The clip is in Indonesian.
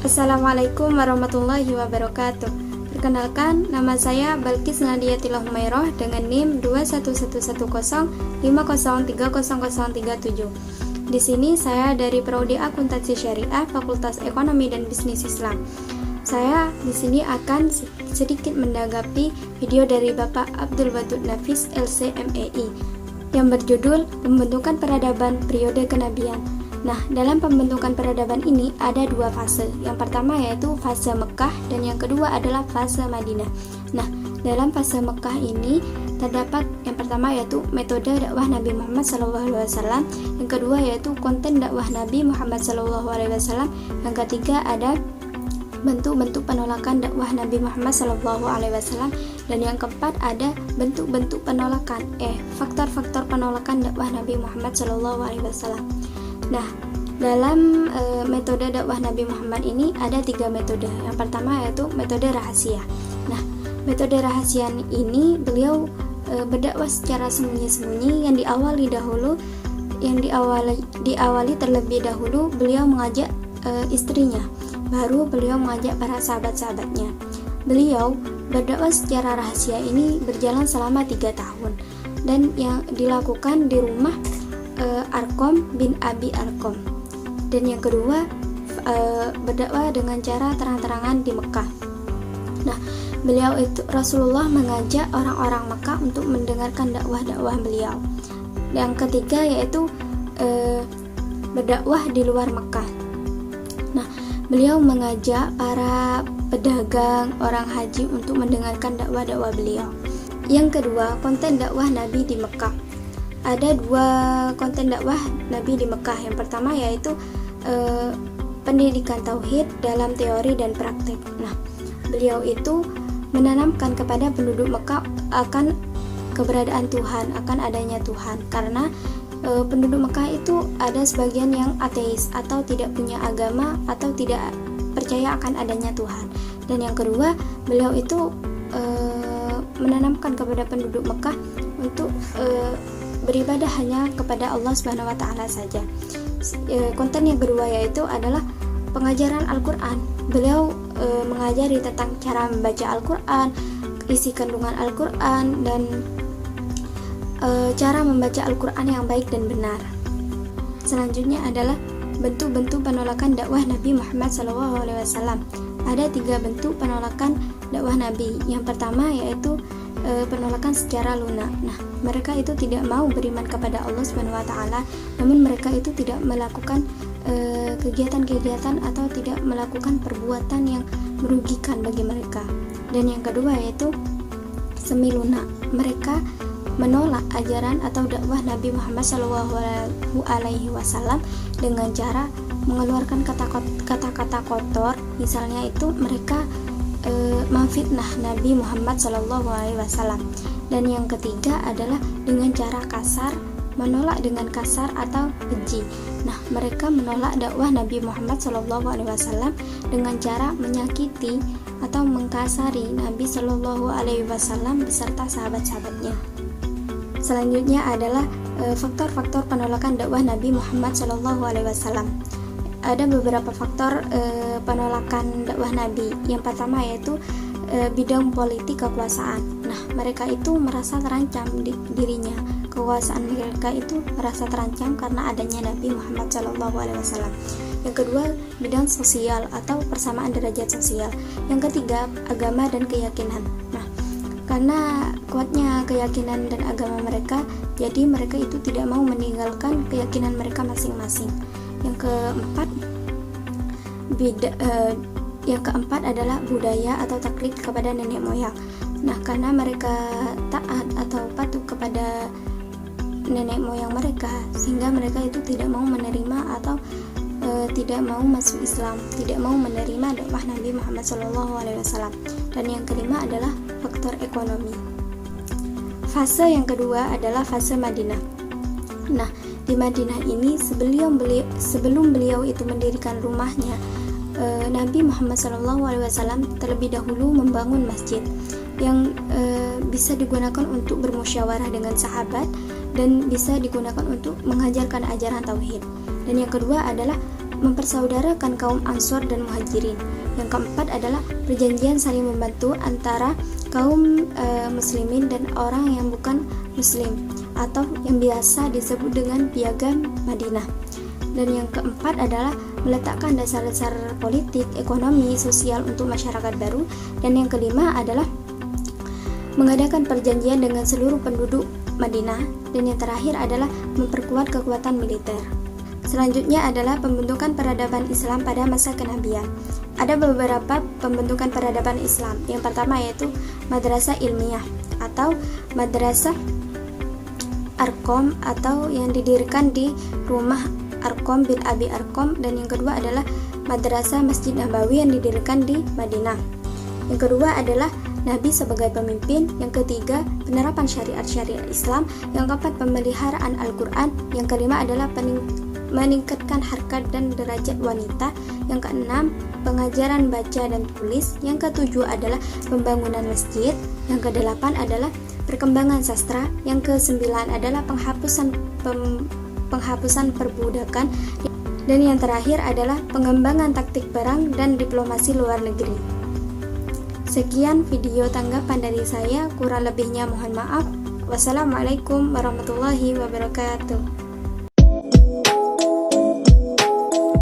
Assalamualaikum warahmatullahi wabarakatuh. Perkenalkan, nama saya Balkis Nadiatillah Humairah dengan NIM 2111050300037. Di sini saya dari Prodi Akuntansi Syariah Fakultas Ekonomi dan Bisnis Islam. Saya di sini akan sedikit menanggapi video dari Bapak Abdul Wadud Nafis LC.MEI yang berjudul Pembentukan Peradaban Periode Kenabian. Nah, dalam pembentukan peradaban ini ada dua fase. Yang pertama yaitu fase Mekah dan yang kedua adalah fase Madinah. Nah, dalam fase Mekah ini terdapat yang pertama yaitu metode dakwah Nabi Muhammad SAW, yang kedua yaitu konten dakwah Nabi Muhammad SAW, yang ketiga ada bentuk-bentuk penolakan dakwah Nabi Muhammad SAW, dan yang keempat ada bentuk-bentuk penolakan faktor-faktor penolakan dakwah Nabi Muhammad SAW. Nah, dalam metode dakwah Nabi Muhammad ini ada 3 metode. Yang pertama yaitu metode rahasia. Nah, metode rahasia ini beliau berdakwah secara sembunyi-sembunyi yang diawali terlebih dahulu beliau mengajak istrinya, baru beliau mengajak para sahabat-sahabatnya. Beliau berdakwah secara rahasia ini berjalan selama 3 tahun dan yang dilakukan di rumah Arkom bin Abi Arkom. Dan yang kedua berdakwah dengan cara terang-terangan di Mekah. Nah, Rasulullah mengajak orang-orang Mekah untuk mendengarkan dakwah-dakwah beliau. Yang ketiga yaitu berdakwah di luar Mekah. Nah, beliau mengajak para pedagang, orang haji untuk mendengarkan dakwah-dakwah beliau. Yang kedua, konten dakwah Nabi di Mekah. Ada 2 konten dakwah Nabi di Mekah. Yang pertama yaitu pendidikan tauhid dalam teori dan praktik. Nah, beliau itu menanamkan kepada penduduk Mekah akan keberadaan Tuhan, akan adanya Tuhan, karena penduduk Mekah itu ada sebagian yang ateis atau tidak punya agama atau tidak percaya akan adanya Tuhan. Dan yang kedua, beliau itu menanamkan kepada penduduk Mekah untuk beribadah hanya kepada Allah Subhanahu wa taala saja. Konten yang kedua yaitu adalah pengajaran Al-Qur'an. Beliau mengajari tentang cara membaca Al-Qur'an, isi kandungan Al-Qur'an, dan cara membaca Al-Qur'an yang baik dan benar. Selanjutnya adalah bentuk-bentuk penolakan dakwah Nabi Muhammad SAW. Ada 3 bentuk penolakan dakwah Nabi. Yang pertama yaitu penolakan secara lunak. Nah, mereka itu tidak mau beriman kepada Allah Subhanahu wa taala, namun mereka itu tidak melakukan kegiatan-kegiatan atau tidak melakukan perbuatan yang merugikan bagi mereka. Dan yang kedua yaitu semi lunak. Mereka menolak ajaran atau dakwah Nabi Muhammad SAW dengan cara mengeluarkan kata-kata kotor. Misalnya itu mereka memfitnah Nabi Muhammad SAW. Dan yang ketiga adalah dengan cara kasar, menolak dengan kasar atau keji. Nah, mereka menolak dakwah Nabi Muhammad SAW dengan cara menyakiti atau mengkasari Nabi SAW beserta sahabat-sahabatnya. Selanjutnya adalah faktor-faktor penolakan dakwah Nabi Muhammad SAW. Ada beberapa faktor penolakan dakwah Nabi. Yang pertama yaitu bidang politik kekuasaan. Nah, mereka itu merasa terancam dirinya. Kekuasaan mereka itu merasa terancam karena adanya Nabi Muhammad SAW. Yang kedua, bidang sosial atau persamaan derajat sosial. Yang ketiga, agama dan keyakinan. Nah, karena kuatnya keyakinan dan agama mereka, jadi mereka itu tidak mau meninggalkan keyakinan mereka masing-masing. Yang keempat adalah budaya atau taklid kepada nenek moyang. Nah, karena mereka taat atau patuh kepada nenek moyang mereka, sehingga mereka itu tidak mau menerima atau tidak mau masuk Islam, tidak mau menerima dakwah Nabi Muhammad SAW. Dan yang kelima adalah faktor ekonomi. Fase yang kedua adalah fase Madinah. Nah, di Madinah ini sebelum beliau itu mendirikan rumahnya, Nabi Muhammad SAW terlebih dahulu membangun masjid yang bisa digunakan untuk bermusyawarah dengan sahabat dan bisa digunakan untuk mengajarkan ajaran tauhid. Dan yang kedua adalah mempersaudarakan kaum Ansor dan Muhajirin. Yang keempat adalah perjanjian saling membantu antara kaum muslimin dan orang yang bukan muslim atau yang biasa disebut dengan piagam Madinah. Dan yang keempat adalah meletakkan dasar-dasar politik, ekonomi, sosial untuk masyarakat baru. Dan yang kelima adalah mengadakan perjanjian dengan seluruh penduduk Madinah. Dan yang terakhir adalah memperkuat kekuatan militer. Selanjutnya adalah pembentukan peradaban Islam pada masa kenabian. Ada beberapa pembentukan peradaban Islam. Yang pertama yaitu madrasah ilmiah atau madrasah Arqam atau yang didirikan di rumah Arqam bin Abi Arqam. Dan yang kedua adalah madrasah Masjid Nabawi yang didirikan di Madinah. Yang kedua adalah Nabi sebagai pemimpin. Yang ketiga penerapan syariat-syariat Islam. Yang keempat pemeliharaan Al-Quran. Yang kelima adalah meningkatkan harkat dan derajat wanita. Yang keenam pengajaran baca dan tulis. Yang ketujuh adalah pembangunan masjid. Yang kedelapan adalah perkembangan sastra. Yang kesembilan adalah penghapusan perbudakan. Dan yang terakhir adalah pengembangan taktik perang dan diplomasi luar negeri. Sekian video tanggapan dari saya, kurang lebihnya mohon maaf. Wassalamualaikum warahmatullahi wabarakatuh.